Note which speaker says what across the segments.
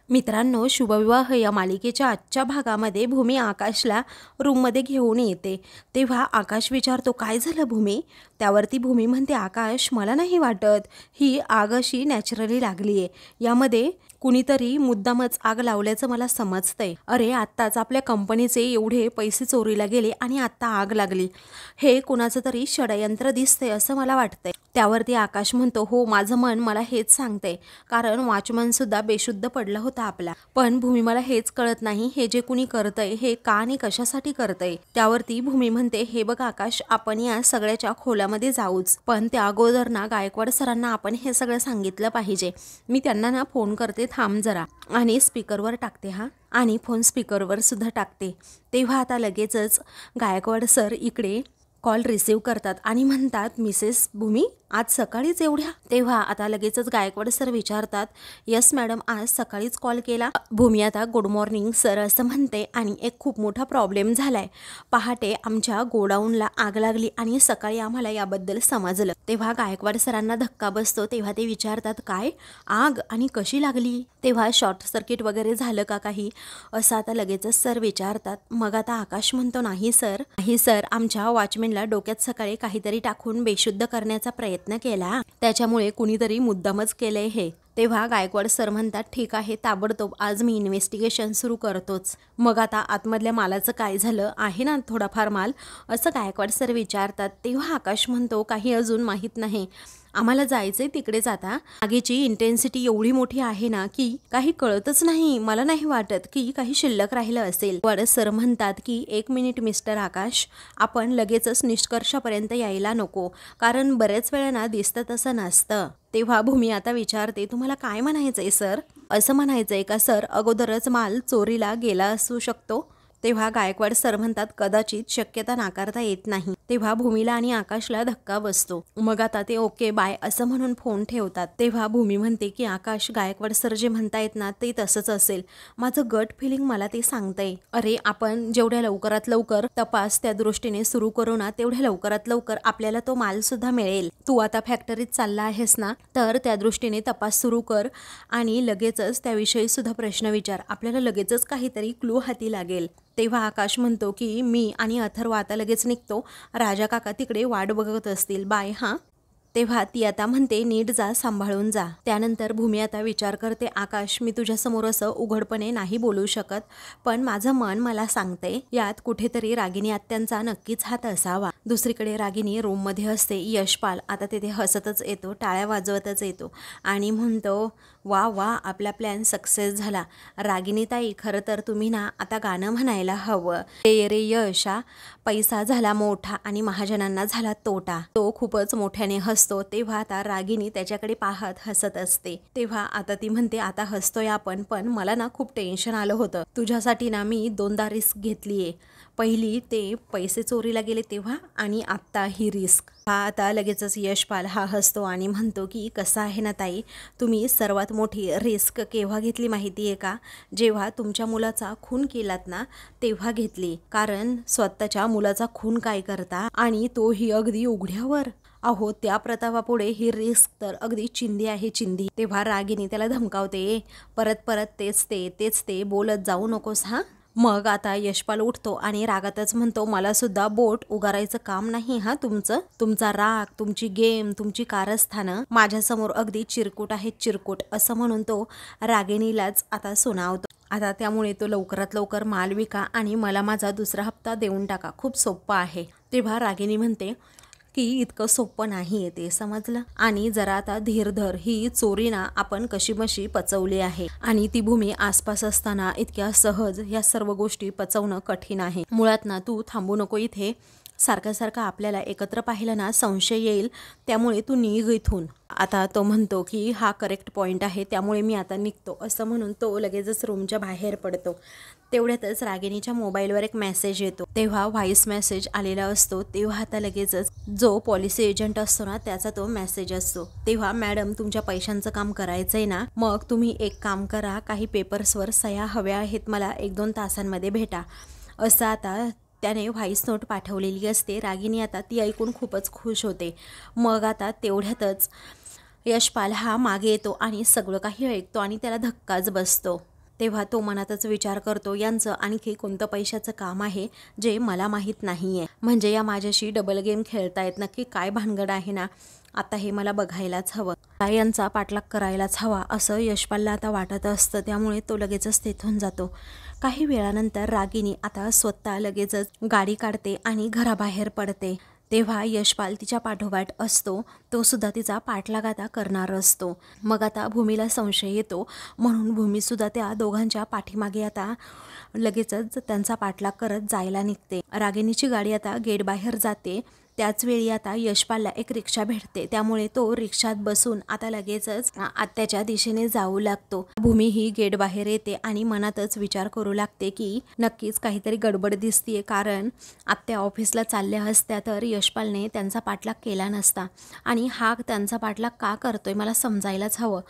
Speaker 1: मित्रांनो, शुभविवाह या मालिकेच्या आजच्या भागामध्ये भूमी आकाशला रूममध्ये घेऊन येते। तेव्हा आकाश विचारतो, काय झालं भूमी? त्यावरती भूमी म्हणते, आकाश मला नाही वाटत ही आग अशी नॅचरली लागली आहे, यामध्ये कुणीतरी मुद्दामच आग लावल्याचं मला समजतंय। अरे आत्ताच आपल्या कंपनीचे एवढे पैसे चोरीला गेले आणि आत्ता आग लागली, हे कुणाचं तरी षडयंत्र दिसतंय असं मला वाटतंय। त्यावरती आकाश म्हणतो, हो माझं मन मला हेच सांगते, कारण वॉचमन सुद्धा बेशुद्ध पडला होता आपला। पण भूमी मला हेच कळत नाही, हे जे कुणी करतंय हे का आणि कशासाठी करतंय। त्यावरती भूमी म्हणते, हे बघ आकाश, आपण या सगळ्याच्या खोलामध्ये जाऊच, पण त्या अगोदर ना गायकवाड सरांना आपण हे सगळं सांगितलं पाहिजे। मी त्यांना ना फोन करते, थांब जरा, आणि स्पीकरवर टाकते हा, आणि फोन स्पीकरवर सुद्धा टाकते। तेव्हा आता लगेचच गायकवाड सर इकडे कॉल रिसीव करतात आणि म्हणतात, मिसेस भूमी आज सकाळीच एवढ्या? तेव्हा आता लगेचच गायकवाड सर विचारतात, यस मॅडम, आज सकाळीच कॉल केला। भूमी आता गुड मॉर्निंग सर असं म्हणते, आणि एक खूप मोठा प्रॉब्लेम झालाय। पहाटे आमच्या गोडाऊनला आग लागली आणि सकाळी आम्हाला याबद्दल समजलं। तेव्हा गायकवाड सरांना धक्का बसतो। तेव्हा ते विचारतात, काय आग आणि कशी लागली? तेव्हा शॉर्ट सर्किट वगैरे झालं का काही, असं आता लगेचच सर विचारतात। मग आता आकाश म्हणतो, नाही सर, आमच्या वॉचमॅनला डोक्यात सकाळी काहीतरी टाकून बेशुद्ध करण्याचा प्रयत्न केला, त्याच्यामुळे कुणीतरी मुद्दामच केलंय हे। तेव्हा गायकवाड सर म्हणतात, ठीक आहे, ताबडतोब आज मी इन्व्हेस्टिगेशन सुरू करतोच। मग आता आतमधल्या मालाचं काय झालं, आहे ना थोडाफार माल, असं गायकवाड सर विचारतात। तेव्हा आकाश म्हणतो, काही अजून माहीत नाही, आम्हाला जायचंय तिकडेच। आता आगीची इंटेन्सिटी एवढी मोठी आहे ना की काही कळतच नाही, मला नाही वाटत की काही शिल्लक राहिलं असेल। गायकवाड सर म्हणतात की एक मिनिट मिस्टर आकाश, आपण लगेचच निष्कर्षापर्यंत यायला नको, कारण बरेच वेळा ना दिसतं तसं नसतं। तेव्हा भूमी आता विचारते, तुम्हाला काय म्हणायचंय सर? असं म्हणायचंय का सर अगोदरच माल चोरीला गेला असू शकतो? तेव्हा गायकवाड सर म्हणतात, कदाचित, शक्यता नाकारता येत नाही। तेव्हा भूमीला आणि आकाशला धक्का बसतो। मग आता ते ओके बाय असं म्हणून फोन ठेवतात। तेव्हा भूमी म्हणते की आकाश, गायकवाड सर जे म्हणतायत ना ते तसंच असेल, माझं गट फिलिंग मला ते सांगतंय। अरे आपण जेवढ्या लवकरात लवकर तपास त्या दृष्टीने सुरू करू ना, तेवढ्या लवकरात लवकर आपल्याला तो माल सुद्धा मिळेल। तू आता फॅक्टरीत चालला आहेस ना, तर त्या दृष्टीने तपास सुरू कर आणि लगेचच त्याविषयी सुद्धा प्रश्न विचार, आपल्याला लगेचच काहीतरी क्लू हाती लागेल। तेव्हा आकाश म्हणतो की मी आणि अथर्व आता लगेच निघतो, राजा काका तिकडे वाट बघत असतील, बाय हां। तेव्हा ती आता म्हणते, नीट जा, सांभाळून जा। त्यानंतर भूमी आता विचार करते, आकाश, मी तुझ्यासमोर असं उघडपणे नाही बोलू शकत, पण माझं मन मला सांगते यात कुठेतरी रागिनी आत्यांचा नक्कीच हात असावा। दुसरीकडे रागिनी रूममध्ये असते, यशपाल आता तिथे हसतच येतो, टाळ्या वाजवतच येतो आणि म्हणतो, वा वा, आपला प्लॅन सक्सेस झाला। रागिनी ताई, खरं तर तुम्ही ना आता गाणं म्हणायला हवं, रे रे यशा, पैसा झाला मोठा आणि महाजनांना झाला तोटा। तो खूपच मोठ्याने हसतो। तेव्हा आता रागिनी त्याच्याकडे पाहत हसत असते। तेव्हा आता ती म्हणते, आता हसतोय आपण, पण मला ना खूप टेन्शन आलं होतं, तुझ्यासाठी ना मी दोनदा रिस्क घेतलीये, पहिली ते पैसे चोरीला गेले तेव्हा, आणि आत्ता ही रिस्क। हा आता लगेचच यशपाल हा हसतो आणि म्हणतो की कसं आहे ना ताई, तुम्ही सर्वात मोठी रिस्क केव्हा घेतली माहिती आहे का? जेव्हा तुमच्या मुलाचा खून केलात ना तेव्हा घेतली, कारण स्वतःच्या मुलाचा खून काय करता, आणि तोही अगदी उघड्यावर, अहो त्या प्रतापापुढे ही रिस्क तर अगदी चिंधी आहे, चिंधी। तेव्हा रागिनी त्याला धमकावते, परत तेच ते बोलत जाऊ नकोस हा। मग आता यशपाल उठतो आणि रागातच म्हणतो, मला सुद्धा बोट उगारायचं काम नाही हा तुमचं, तुमचा राग, तुमची गेम, तुमची कारस्थानं माझ्यासमोर अगदी चिरकुट आहेत, चिरकुट, असं म्हणून तो रागिनीलाच आता सुनावतो। आता त्यामुळे तो लवकरात लवकर माल विका आणि मला माझा दुसरा हप्ता देऊन टाका, खूप सोपं आहे। तेव्हा रागिनी म्हणते की इतकं सोपं नाही आहे ते, समजलं, आणि जरा आता धीर धर, ही चोरी ना आपण कशीबशी पचवली आहे, आणि ती भूमी आसपास असताना इतक्या सहज या सर्व गोष्टी पचवणं कठीण आहे। मुळात ना तू थांबू नको इथे, सारखं आपल्याला एकत्र पाहिलं ना संशय येईल, त्यामुळे तू निघ इथून। आता तो म्हणतो की हा करेक्ट पॉईंट आहे, त्यामुळे मी आता निघतो, असं म्हणून तो लगेचच रूमच्या बाहेर पडतो। तेवढ्यातच रागिनीच्या मोबाईलवर एक मेसेज येतो। तेव्हा व्हॉइस मेसेज आलेला असतो। तेव्हा आता लगेचच जो पॉलिसी एजंट असतो ना त्याचा तो मेसेज असतो। तेव्हा, मॅडम तुमच्या पैशांचं काम करायचंय ना, मग तुम्ही एक काम करा, काही पेपर्सवर सह्या हव्या आहेत मला, 1-2 तासांमध्ये भेटा, असं आता त्याने व्हॉइस नोट पाठवलेली असते। रागिनी आता ती ऐकून खूपच खुश होते। मग आता तेवढ्यातच यशपाल हा मागे येतो आणि सगळं काही ऐकतो आणि त्याला धक्काच बसतो। तेव्हा तो मनातच विचार करतो, यांचं आणखी कोणतं पैशाचं काम आहे जे मला माहीत नाही आहे. म्हणजे या माझ्याशी डबल गेम खेळतायत, नक्की काय भानगड आहे ना, आता हे मला बघायलाच हवं, यांचा पाठलाग करायलाच हवा असं यशपालला आता वाटत असतं. त्यामुळे तो लगेचच तिथून जातो. काही वेळानंतर रागिनी आता स्वतः लगेचच गाडी काढते आणि घराबाहेर पडते. तेव्हा यशपाल तिच्या पाठोपाठ असतो, तो सुद्धा तिचा पाठलाग आता करणार असतो. मग आता भूमीला संशय येतो, म्हणून भूमीसुद्धा त्या दोघांच्या पाठीमागे आता लगेचच त्यांचा पाठलाग करत जायला निघते. रागिनीची गाडी आता गेट बाहेर जाते. त्याच वेळी आता यशपालला एक रिक्षा भेटते, त्यामुळे तो रिक्षात बसून आता लगेचच आत्याच्या दिशेने जाऊ लागतो. भूमी ही गेट बाहेर येते आणि मनातच विचार करू लागते की नक्कीच काहीतरी गडबड दिसतीये, कारण आत्या ऑफिसला चालल्या असत्या तर यशपालने त्यांचा पाठलाग केला नसता आणि हा त्यांचा पाठलाग का करतोय मला समजायलाच हवं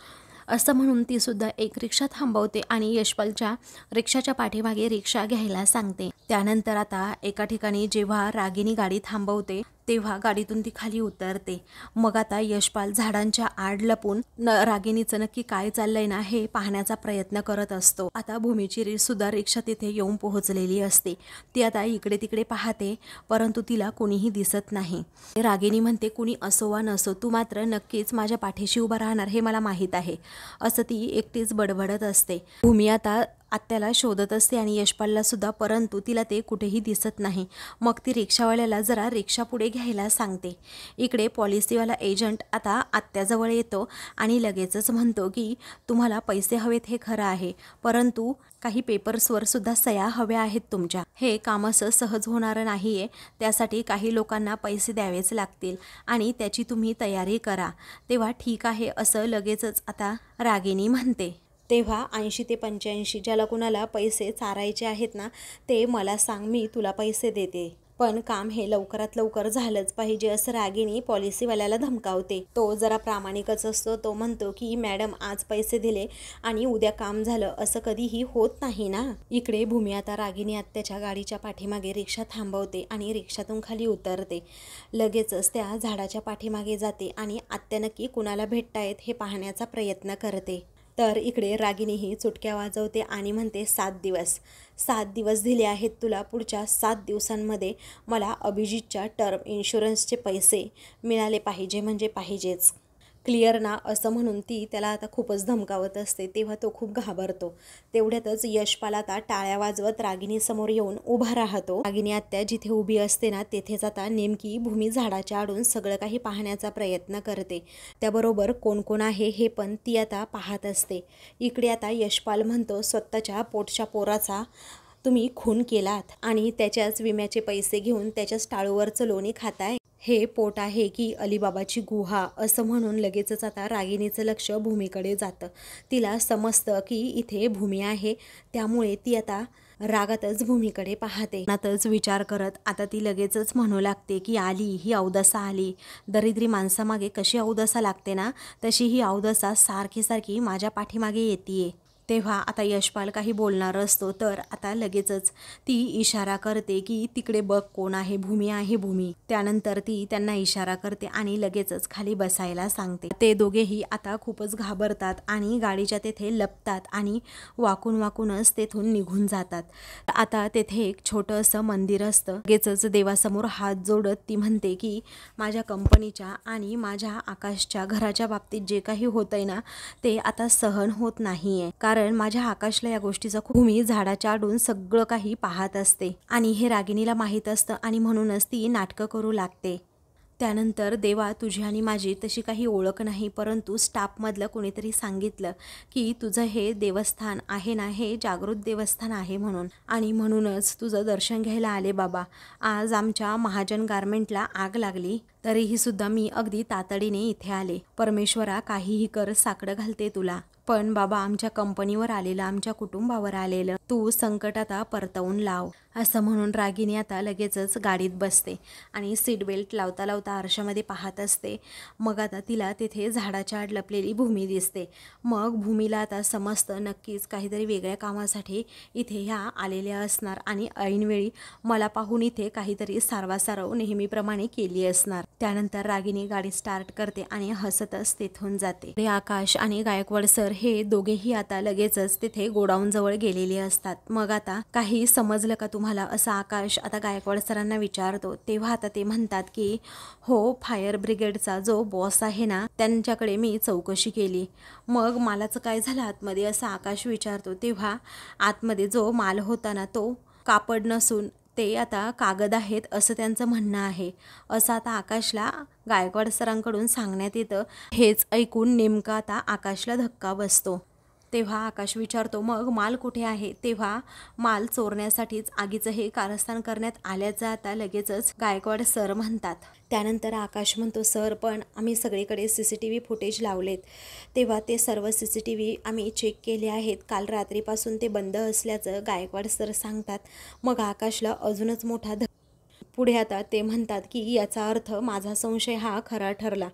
Speaker 1: असं म्हणून ती सुद्धा एक रिक्षा थांबवते आणि यशपालच्या रिक्षाच्या पाठीमागे रिक्षा घ्यायला सांगते. त्यानंतर आता एका ठिकाणी जेव्हा रागिनी गाडी थांबवते तेव्हा गाडीतून ती खाली उतरते. मग आता यशपाल झाडांच्या आड लपून रागिनीचं नक्की काय चाललंय ना हे पाहण्याचा प्रयत्न करत असतो. आता भूमीची सुद्धा रिक्षा तिथे येऊन पोहोचलेली असते. ती आता इकडे तिकडे पाहते, परंतु तिला कोणीही दिसत नाही. रागिनी म्हणते, कुणी असो वा नसो, तू मात्र नक्कीच माझ्या पाठीशी उभा राहणार हे मला माहीत आहे असं ती एकटीच बडबडत असते. भूमी आता आत्याला शोधत असते आणि यशपालला सुद्धा, परंतु तिला ते कुठेही दिसत नाही. मग ती रिक्षावाल्याला जरा रिक्षा पुढे घ्यायला सांगते. इकडे पॉलिसीवाला एजंट आता आत्याजवळ येतो आणि लगेचच म्हणतो की तुम्हाला पैसे हवेत हे खरं आहे, परंतु काही पेपर्सवर सुद्धा सह्या हव्या आहेत तुमच्या. हे काम असं सहज होणारं नाही आहे, त्यासाठी काही लोकांना पैसे द्यावेच लागतील आणि त्याची तुम्ही तयारी करा. तेव्हा ठीक आहे असं लगेचच आता रागिनी म्हणते. तेव्हा 80 ते 85 ज्याला कुणाला पैसे चारायचे आहेत ना ते मला सांग, मी तुला पैसे देते, पण काम हे लवकरात लवकर झालंच पाहिजे असं रागिनी पॉलिसीवाल्याला धमकावते. तो जरा प्रामाणिकच असतो. तो म्हणतो की मॅडम आज पैसे दिले आणि उद्या काम झालं असं कधीही होत नाही ना. इकडे भूमी आता रागिनी आत्याच्या गाडीच्या पाठीमागे रिक्षा थांबवते आणि रिक्षातून खाली उतरते. लगेचच त्या झाडाच्या पाठीमागे जाते आणि आत्या नक्की कुणाला भेटतायत हे पाहण्याचा प्रयत्न करते. तर इकडे रागिनी ही चुटक्या वाजवते आणि म्हणते, 7 दिवस दिले आहेत तुला, पुढच्या 7 दिवसांमध्ये मला अभिजितच्या टर्म इन्शुरन्सचे पैसे मिळाले पाहिजे म्हणजे पाहिजेच, क्लिअर ना असं म्हणून ती त्याला आता खूपच धमकावत असते. तेव्हा तो खूप घाबरतो. तेवढ्यातच यशपाल आता टाळ्या वाजवत रागिनी समोर येऊन उभा राहतो. रागिनी आत्या जिथे उभी असते ना तेथेच आता नेमकी भूमी झाडाच्या आडून सगळं काही पाहण्याचा प्रयत्न करते. त्याबरोबर कोण कोण आहे हे पण ती आता पाहत असते. इकडे आता यशपाल म्हणतो, स्वतःच्या पोटच्या पोराचा तुम्ही खून केलात आणि त्याच्याच विम्याचे पैसे घेऊन त्याच्याच टाळूवरचं लोणी खाताय, हे पोट आहे की अलिबाबाची गुहा असं म्हणून लगेचच आता रागिनीचं लक्ष भूमीकडे जातं. तिला समजतं की इथे भूमी आहे, त्यामुळे ती आता रागातच भूमीकडे पाहते. नातच विचार करत आता ती लगेचच म्हणू लागते की आली ही अवदसा आली, दरिद्री माणसामागे कशी अवदसा लागते ना तशी ही अवदसा सारखी सारखी माझ्या पाठीमागे येते. तेव्हा आता यशपाल काही बोलणार असतो तर आता लगेचच ती इशारा करते की तिकडे बघ कोण आहे, भूमी आहे भूमी. त्यानंतर ती त्यांना इशारा करते आणि लगेचच खाली बसायला सांगते. ते दोघेही आता खूपच घाबरतात आणि गाडीच्या तेथे लपतात आणि वाकूनच तेथून निघून जातात. आता तेथे एक छोटं असं मंदिर असतं. लगेचच देवासमोर हात जोडत ती म्हणते की माझ्या कंपनीच्या आणि माझ्या आकाशच्या घराच्या बाबतीत जे काही होतंय ना ते आता सहन होत नाहीये, कारण माझ्या आकाशला या गोष्टीचा खूप, भूमी झाडाच्या आडून सगळं काही पाहत असते आणि हे रागिनीला माहीत असतं आणि म्हणूनच ती नाटकं करू लागते. त्यानंतर देवा तुझी आणि माझी तशी काही ओळख नाही, परंतु स्टाफमधलं कोणीतरी सांगितलं की तुझं हे देवस्थान आहे ना हे जागृत देवस्थान आहे म्हणून, आणि म्हणूनच तुझं दर्शन घ्यायला आले बाबा. आज आमच्या महाजन गारमेंटला आग लागली तरीही सुद्धा मी अगदी तातडीने इथे आले. परमेश्वरा काहीही कर, साकडं घालते तुला, पण बाबा आमच्या कंपनीवर आलेलं, आमच्या कुटुंबावर आलेलं तू संकट आता परतवून लाव. असं म्हणून रागिनी आता लगेचच गाडीत बसते आणि सीट बेल्ट लावता लावता आरशामध्ये पाहत असते. मग आता तिला तिथे झाडाच्या आड लपलेली भूमी दिसते. मग भूमीला आता समजतं नक्कीच काहीतरी वेगळ्या कामासाठी इथे ह्या आलेल्या असणार आणि ऐनवेळी मला पाहून इथे काहीतरी सारवासारव नेहमीप्रमाणे केली असणार. त्यानंतर रागिनी गाडी स्टार्ट करते आणि हसतच तिथून जाते. ते आकाश आणि गायकवाड सर हे दोघेही आता लगेचच तिथे गोडाऊन जवळ गेलेले असतात. मग आता काही समजलं का तुम्हाला, असं आकाश आता गायकवाड सरांना विचारतो. तेव्हा आता ते म्हणतात की हो, फायर ब्रिगेडचा जो बॉस आहे ना त्यांच्याकडे मी चौकशी केली. मग मालाचं काय झालं आतमध्ये, असं आकाश विचारतो. तेव्हा आतमध्ये जो माल होता ना तो कापड नसून ते आता कागद आहेत असं त्यांचं म्हणणं आहे, असं आता आकाशला गायकवाड सरांकडून सांगण्यात येतं. हेच ऐकून नेमकं आता आकाशला धक्का बसतो. तेव्हा आकाश विचारतो मग माल कुठे आहे. तेव्हा माल चोरण्यासाठीच आगीचं हे कारस्थान करण्यात आल्याचं आता लगेचच गायकवाड सर म्हणतात. त्यानंतर आकाश म्हणतो सर पण आम्ही सगळीकडे CCTV फुटेज लावलेत. तेव्हा ते सर्व CCTV आम्ही चेक केले आहेत. काल रात्रीपासून ते बंद असल्याचं गायकवाड सर सांगतात. मग आकाशला अजूनच मोठा पुढे आता ते म्हणतात की याचा अर्थ माझा संशय हा खरा ठरला.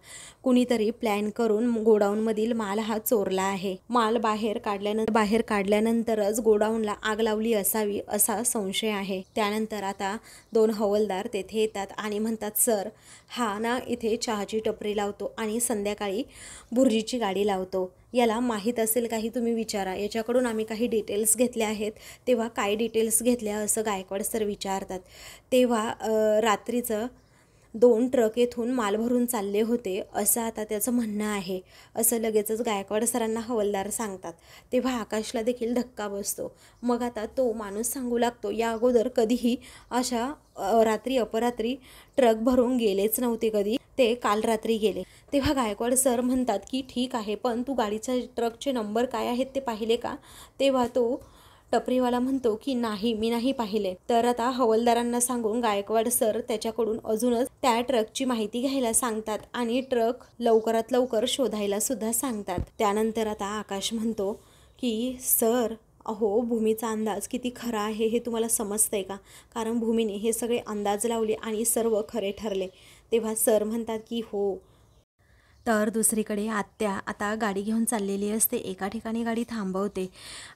Speaker 1: कुणीतरी प्लॅन करून गोडाऊनमधील माल हा चोरला आहे. माल बाहेर काढल्यानंतरच गोडाऊनला आग लावली असावी असा संशय आहे. त्यानंतर आता 2 हवालदार तेथे येतात आणि म्हणतात सर हा ना इथे चहाची टपरी लावतो आणि संध्याकाळी भुर्जीची गाडी लावतो. याला माहीत असेल काही तुम्ही विचारा. याच्याकडून आम्ही काही डिटेल्स घेतल्या आहेत. तेव्हा काय डिटेल्स घेतल्या असं गायकवाड सर विचारतात. तेव्हा रात्रीचं 2 ट्रक येथून माल भरून चालले होते असं आता त्याचं म्हणणं आहे, असं लगेचच गायकवाड सरांना हवालदार सांगतात. तेव्हा आकाशला देखील धक्का बसतो. मग आता तो माणूस सांगू लागतो या अगोदर कधीही अशा रात्री अपरात्री ट्रक भरून गेलेच नव्हते कधी, ते काल रात्री गेले. तेव्हा गायकवाड सर म्हणतात की ठीक आहे पण तू गाडीच्या ट्रकचे नंबर काय आहेत ते पाहिले का. तेव्हा तो टपरीवाला म्हणतो की नाही मी नाही पाहिले. तर आता हवालदारांना सांगून गायकवाड सर त्याच्याकडून अजूनच त्या ट्रकची माहिती घ्यायला सांगतात आणि ट्रक लवकरात लवकर शोधायला सुद्धा सांगतात. त्यानंतर आता आकाश म्हणतो की सर अहो भूमीचा अंदाज किती खरा आहे हे तुम्हाला समजतंय का, कारण भूमीने हे सगळे अंदाज लावले आणि सर्व खरे ठरले. तेव्हा सर म्हणतात की हो. तर दुसरीकडे आत्या आता गाडी घेऊन चाललेली असते. एका ठिकाणी गाडी थांबवते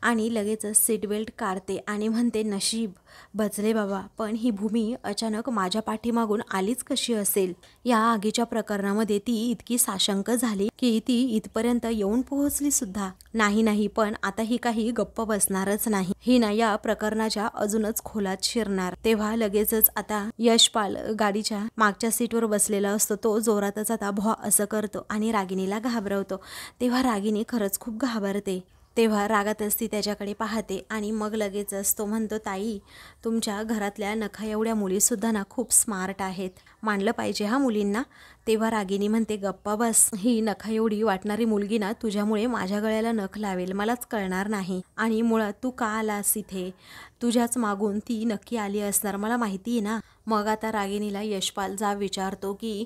Speaker 1: आणि लगेचच सीट बेल्ट काढते आणि म्हणते नशीब बचले बाबा, पण ही भूमी अचानक माझ्या पाठीमागून आलीच कशी असेल. या आगीच्या प्रकरणामध्ये ती इतकी साशंक झाली की ती इथपर्यंत येऊन पोहोचली सुद्धा नाही. पण आता ही काही गप्प बसणारच नाही. ही ना या प्रकरणाच्या अजूनच खोलात शिरणार. तेव्हा लगेचच आता यशपाल गाडीच्या मागच्या सीटवर बसलेला असतो. तो जोरातच आता भॉ असं करतो आणि रागिनीला घाबरवतो. तेव्हा रागिनी खरंच खूप घाबरते. तेव्हा रागातच ती त्याच्याकडे पाहते आणि मग लगेचच तो म्हणतो ताई तुमच्या घरातल्या नखा एवढ्या मुलीसुद्धा ना खूप स्मार्ट आहेत, मानलं पाहिजे हा मुलींना. तेव्हा रागिनी म्हणते गप्पा बस, ही नखा एवढी वाटणारी मुलगी ना तुझ्यामुळे माझ्या गळ्याला नख लावेल मलाच कळणार नाही. आणि मुळात तू का आलास इथे, तुझ्याच मागून ती नक्की आली असणार मला माहिती आहे ना. मग आता रागिनीला यशपाल जा विचारतो की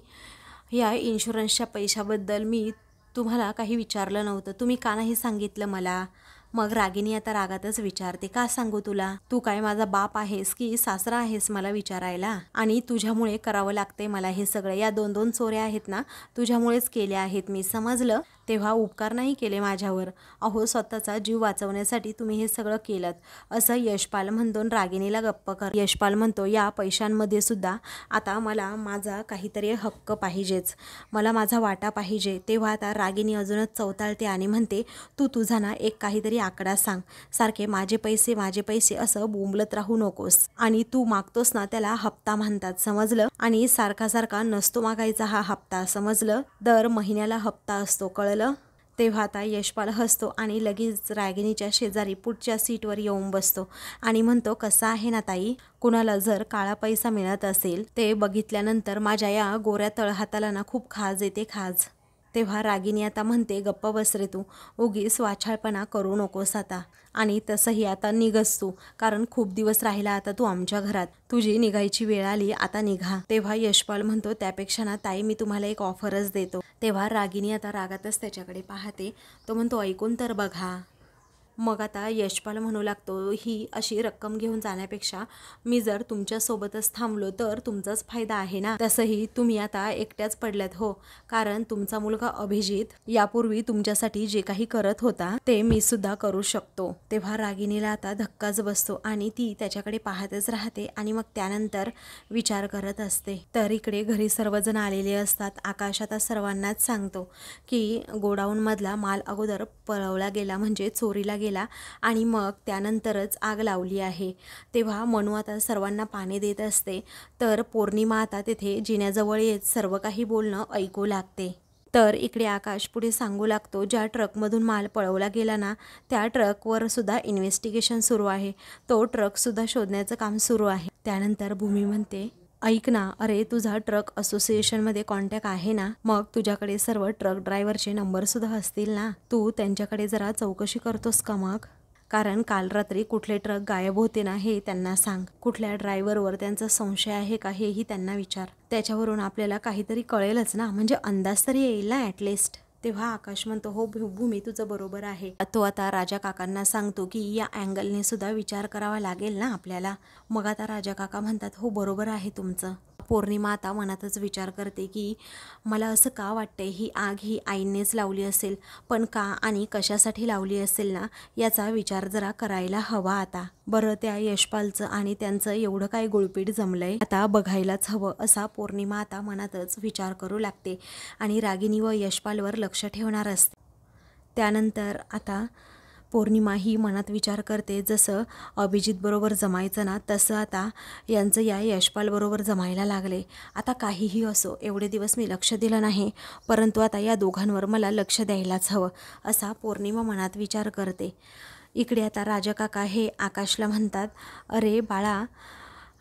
Speaker 1: या इन्शुरन्सच्या पैशाबद्दल मी तुम्हाला काही विचारलं नव्हतं, तुम्ही का नाही सांगितलं मला. मग रागिनी आता रागातच विचारते का सांगू तुला, तू काय माझा बाप आहेस की सासरा आहेस मला विचारायला, आणि तुझ्यामुळे करावं लागते मला हे सगळं. या 2 चोऱ्या आहेत ना तुझ्यामुळेच केल्या आहेत मी, समजलं. तेव्हा उपकार नाही केले माझ्यावर, अहो स्वतःचा जीव वाचवण्यासाठी तुम्ही हे सगळं केलं असं यशपाल म्हणतो. रागिनीला गप्प कर. यशपाल म्हणतो या पैशांमध्ये सुद्धा आता मला माझा काहीतरी हक्क पाहिजेच, मला माझा वाटा पाहिजे. तेव्हा आता रागिनी अजूनच चौताळते आणि म्हणते तू तुझा ना एक काहीतरी आकडा सांग, सारखे माझे पैसे असं बोंबलत राहू नकोस. आणि तू मागतोस ना त्याला हप्ता म्हणतात समजलं, आणि सारखा नसतो मागायचा हा हप्ता समजलं, दर महिन्याला हप्ता असतो कळलं. तेव्हा आता यशपाल हसतो आणि लगेच रागिनीच्या शेजारी पुढच्या सीटवर येऊन बसतो आणि म्हणतो कसं आहे ना ताई, कुणाला जर काळा पैसा मिळत असेल ते बघितल्यानंतर माझ्या या गोऱ्या तळहाताला ना खूप खाज येते खाज. तेव्हा रागिनी आता म्हणते गप्प बस रे तू, उगीच वाछाळपणा करू नकोस आता, आणि तसंही आता निघस तू, कारण खूप दिवस राहिला आता तू आमच्या घरात, तुझी निघायची वेळ आली आता निघा. तेव्हा यशपाल म्हणतो त्यापेक्षा ना ताई मी तुम्हाला एक ऑफरच देतो. तेव्हा रागिनी आता रागातच त्याच्याकडे पाहते. तो म्हणतो ऐकून तर बघा, मग आता यशपाल म्हणू लागतो, ही अशी रक्कम घेऊन जाण्यापेक्षा मी जर तुमच्यासोबतच थांबलो तर तुमचाच फायदा आहे ना. तसंही तुम्ही आता एकट्याच पडल्यात हो, कारण तुमचा मुलगा अभिजित यापूर्वी तुमच्यासाठी जे काही करत होता ते मी सुद्धा करू शकतो. तेव्हा रागिणीला आता धक्काच बसतो आणि ती त्याच्याकडे पाहतच राहते आणि मग त्यानंतर विचार करत असते. तर इकडे घरी सर्वजण आलेले असतात. आकाश आता सर्वांनाच सांगतो की गोडाऊनमधला माल अगोदर पळवला गेला, म्हणजे चोरीला गेला आणि मग त्यानंतरच आग लावली आहे. तेव्हा मनू आता सर्वांना पाणी देत असते. तर पौर्णिमा आता तेथे जिन्याजवळ येत सर्व काही बोलणं ऐकू लागते. तर इकडे आकाश पुढे सांगू लागतो, ज्या ट्रकमधून माल पळवला गेला ना त्या ट्रकवर सुद्धा इन्व्हेस्टिगेशन सुरू आहे. तो ट्रकसुद्धा शोधण्याचं काम सुरू आहे. त्यानंतर भूमी म्हणते, ऐक ना, अरे तुझा ट्रक असोसिएशनमध्ये कॉन्टॅक्ट आहे ना, मग तुझ्याकडे सर्व ट्रक ड्रायव्हरचे नंबरसुद्धा असतील ना, तू त्यांच्याकडे जरा चौकशी करतोस का मग? कारण काल रात्री कुठले ट्रक गायब होते ना हे त्यांना सांग. कुठल्या ड्रायव्हरवर त्यांचा संशय आहे का हेही त्यांना विचार. त्याच्यावरून आपल्याला काहीतरी कळेलच ना, म्हणजे अंदाज तरी येईल ना ॲटलिस्ट. तेव्हा आकाश म्हणतो, हो भूमी तुझं बरोबर आहे. तो आता राजा काकांना सांगतो की या अँगलने सुद्धा विचार करावा लागेल ना आपल्याला. मग आता राजा काका म्हणतात, हो बरोबर आहे तुमचं. पौर्णिमा आता मनातच विचार करते की मला असं का वाटतंय, ही आग ही आईनेच लावली असेल, पण का आणि कशासाठी लावली असेल ना याचा विचार जरा करायला हवा आता. बरं त्या यशपालचं आणि त्यांचं एवढं काय गुळपीट जमलंय आता बघायलाच हवं, असा पौर्णिमा आता मनातच विचार करू लागते आणि रागिनी व यशपालवर लक्ष ठेवणार असते. त्यानंतर आता पौर्णिमा ही मनात विचार करते, जसं अभिजित बरोबर जमायचं ना तसं आता यांचं या यशपाल बरोबर जमायला लागले. आता काहीही असो, एवढे दिवस मी लक्ष दिलं नाही, परंतु आता या दोघांवर मला लक्ष द्यायलाच हवं, असा पौर्णिमा मनात विचार करते. इकडे आता राजा काका हे आकाशला म्हणतात, अरे बाळा,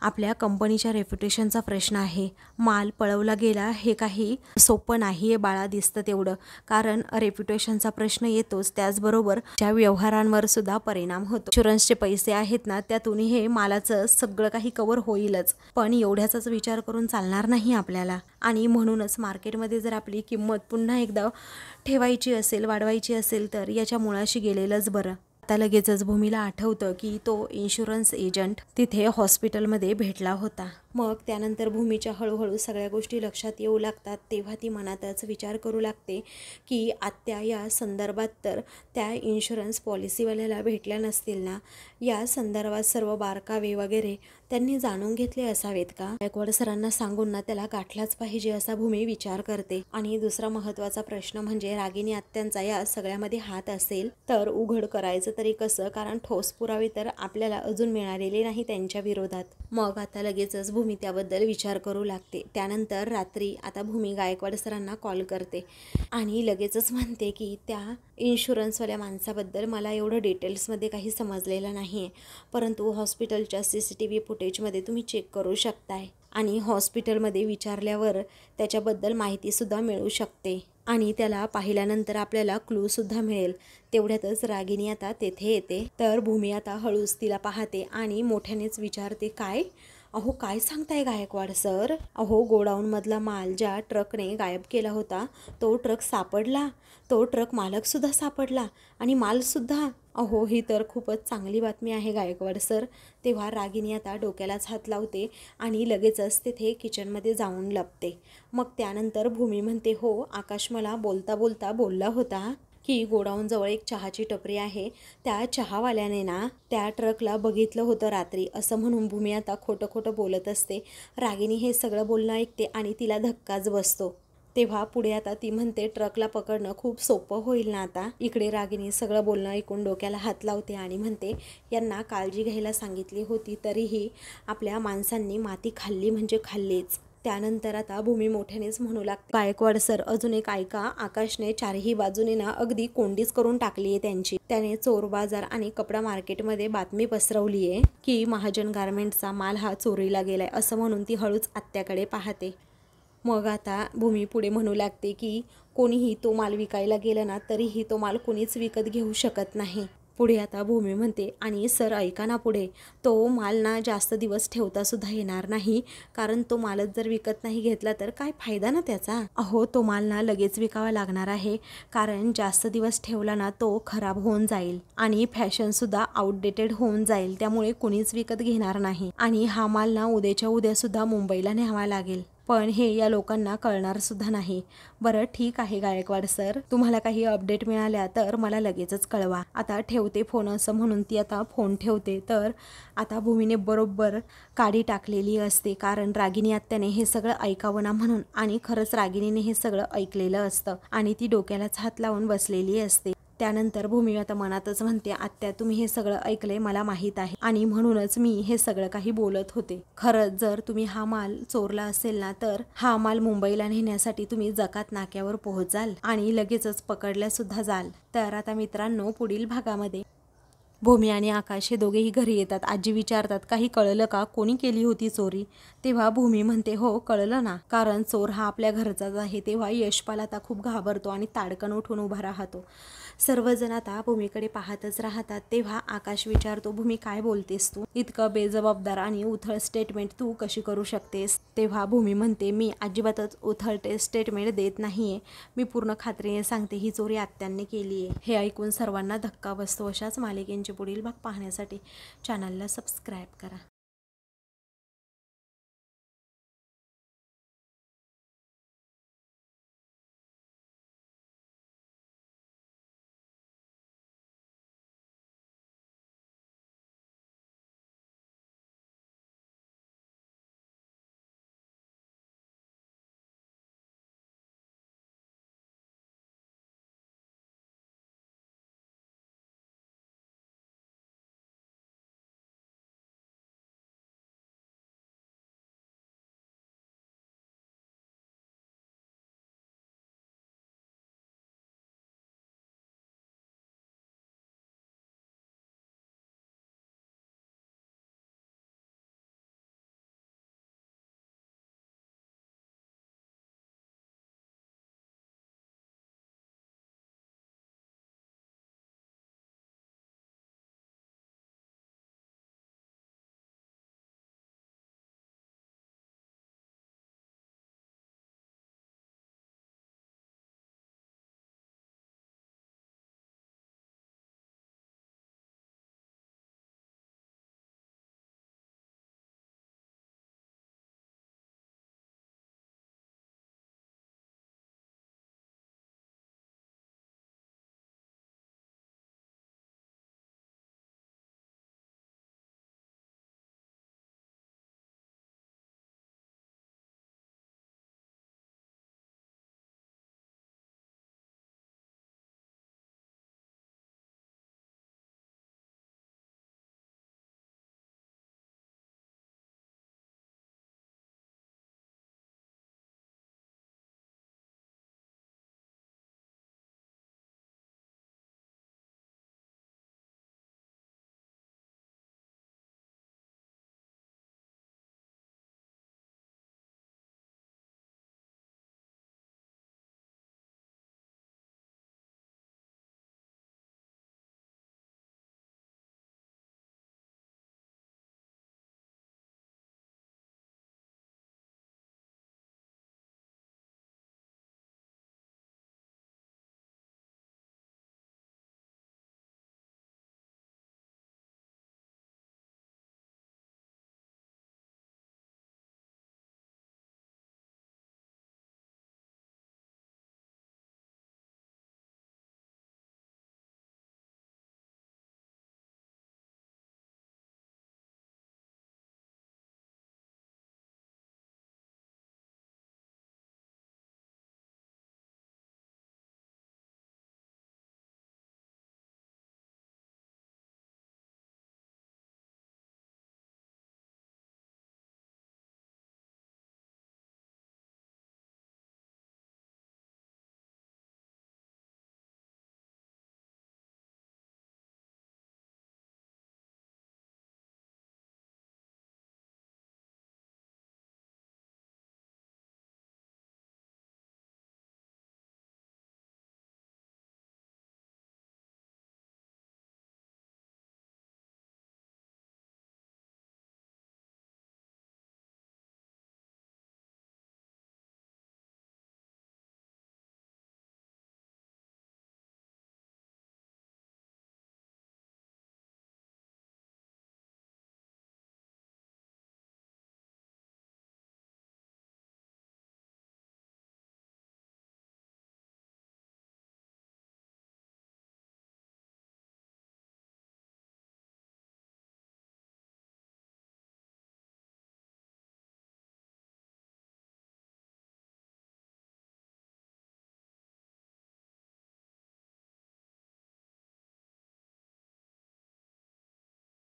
Speaker 1: आपल्या कंपनीच्या रेप्युटेशनचा प्रश्न आहे. माल पळवला गेला हे काही सोपं नाही आहे बाळा, दिसतं तेवढं, कारण रेप्युटेशनचा प्रश्न येतोच, त्याचबरोबर ज्या व्यवहारांवर सुद्धा परिणाम होतो. इन्शुरन्सचे पैसे आहेत ना त्यातून हे मालाचं सगळं काही कव्हर होईलच, पण एवढ्याचाच विचार करून चालणार नाही आपल्याला. आणि म्हणूनच मार्केटमध्ये जर आपली किंमत पुन्हा एकदा ठेवायची असेल, वाढवायची असेल तर याच्या मुळाशी गेलेलंच बरं. आता लगेचच भूमीला आठवतं की तो इन्शुरन्स एजंट तिथे हॉस्पिटलमध्ये भेटला होता. मग त्यानंतर भूमीच्या हळूहळू सगळ्या गोष्टी लक्षात येऊ लागतात. तेव्हा ती मनातच विचार करू लागते की आत्या या संदर्भात तर त्या इन्शुरन्स पॉलिसीवाल्याला भेटल्या नसतील ना, या संदर्भात सर्व बारकावे वगैरे त्यांनी जाणून घेतले असावेत का? गायकवाड सरांना सांगून ना त्याला गाठलाच पाहिजे, असा भूमी विचार करते. आणि दुसरा महत्त्वाचा प्रश्न म्हणजे रागिनी आत्यांचा या सगळ्यामध्ये हात असेल तर उघड करायचं तरी कसं, कारण ठोस पुरावे तर आपल्याला अजून मिळालेले नाही त्यांच्या विरोधात. मग आता लगेचच भूमी त्याबद्दल विचार करू लागते. त्यानंतर रात्री आता भूमी गायकवाड सरांना कॉल करते आणि लगेचच म्हणते की त्या इन्शुरन्सवाल्या माणसाबद्दल मला एवढं डिटेल्समध्ये काही समजलेलं नाही आहे, परंतु हॉस्पिटलच्या CCTV फुटेजमध्ये तुम्ही चेक करू शकताय आणि हॉस्पिटलमध्ये विचारल्यावर त्याच्याबद्दल माहितीसुद्धा मिळू शकते आणि त्याला पाहिल्यानंतर आपल्याला क्लूसुद्धा मिळेल. तेवढ्यातच रागिनी आता तेथे येते. तर भूमी आता हळूच तिला पाहते आणि मोठ्यानेच विचारते, काय? अहो काय सांगताय गायकवाड सर? अहो गोडाऊनमधला माल ज्या ट्रकने गायब केला होता तो ट्रक सापडला, तो ट्रक मालकसुद्धा सापडला आणि मालसुद्धा. अहो ही तर खूपच चांगली बातमी आहे गायकवाड सर. तेव्हा रागिनी आता डोक्यालाच हात लावते आणि लगेचच तिथे किचनमध्ये जाऊन लपते. मग त्यानंतर भूमी म्हणते, हो आकाश मला बोलता बोलता बोलला होता की गोडाऊनजवळ एक चहाची टपरी आहे, त्या चहावाल्याने ना त्या ट्रकला बघितलं होतं रात्री, असं म्हणून भूमी आता खोटं खोटं बोलत असते. रागिनी हे सगळं बोलणं ऐकते आणि तिला धक्काच बसतो. तेव्हा पुढे आता ती म्हणते, ट्रकला पकडणं खूप सोपं होईल ना आता. इकडे रागिनी सगळं बोलणं ऐकून डोक्याला हात लावते आणि म्हणते, यांना काळजी घ्यायला सांगितली होती तरीही आपल्या माणसांनी माती खाल्ली म्हणजे खाल्लीच. त्यानंतर आता भूमी मोठ्यानेच म्हणू लागते, गायकवाड सर अजून एक ऐका, आकाशने चारही बाजूने ना अगदी कोंडीच करून टाकली आहे त्यांची. त्याने चोर बाजार आणि कपडा मार्केटमध्ये बातमी पसरवली आहे की महाजन गारमेंटचा माल हा चोरीला गेलाय, असं म्हणून ती हळूच आत्याकडे पाहते. मग आता भूमी पुढे म्हणू लागते की कोणीही तो माल विकायला गेलं ना तरीही तो माल कोणीच विकत घेऊ शकत नाही. पुढे आता भूमी म्हणते, आणि सर ऐका ना, पुढे तो माल ना जास्त दिवस ठेवता सुद्धा येणार नाही, कारण तो मालच जर विकत नाही घेतला तर काय फायदा ना त्याचा. अहो, तो माल ना लगेच विकावा लागणार आहे, कारण जास्त दिवस ठेवला ना तो खराब होऊन जाईल आणि फॅशन सुद्धा आउटडेटेड होऊन जाईल, त्यामुळे कुणीच विकत घेणार नाही. आणि हा माल ना उद्याच्या उद्या सुद्धा मुंबईला न्यावा लागेल, पण हे या लोकांना कळणार सुद्धा नाही. बरं ठीक आहे गायकवाड सर, तुम्हाला काही अपडेट मिळाल्या तर मला लगेचच कळवा. आता ठेवते फोन, असं म्हणून ती आता फोन ठेवते. तर आता भूमीने बरोबर काडी टाकलेली असते, कारण रागिनी आत्याने हे सगळं ऐकावं ना म्हणून, आणि खरंच रागिनीने हे सगळं ऐकलेलं असतं आणि ती डोक्यालाच हात लावून बसलेली असते. त्यानंतर भूमी आता मनातच म्हणते, आत्या तुम्ही हे सगळं ऐकलंय मला माहीत आहे, आणि म्हणूनच मी हे सगळं काही बोलत होते. खरंच जर तुम्ही हा माल चोरला असेल ना, तर हा माल मुंबईला नेण्यासाठी तुम्ही जकात नाक्यावर पोहोचाल आणि लगेचच पकडल्या सुद्धा जाल. तर आता मित्रांनो, पुढील भागामध्ये भूमी आणि आकाश हे दोघेही घरी येतात. आजी विचारतात, काही कळलं का, कोणी केली होती चोरी? तेव्हा भूमी म्हणते, हो कळलं ना, कारण चोर हा आपल्या घरचाच आहे. तेव्हा यशपाल आता खूप घाबरतो आणि ताडकन उठून उभा राहतो. सर्वजण आता भूमीकडे पाहतच राहतात. तेव्हा आकाश विचारतो, भूमी काय बोलतेस तू? इतकं बेजबाबदार आणि उथळ स्टेटमेंट तू कशी करू शकतेस? तेव्हा भूमी म्हणते, मी अजिबातच उथळ स्टेटमेंट देत नाहीये, मी पूर्ण खात्रीने सांगते, ही चोरी आत्यांनी केली आहे. हे ऐकून सर्वांना धक्का बसतो. अशाच मालिकेंचे पुढील भाग पाहण्यासाठी चॅनलला सबस्क्राईब करा.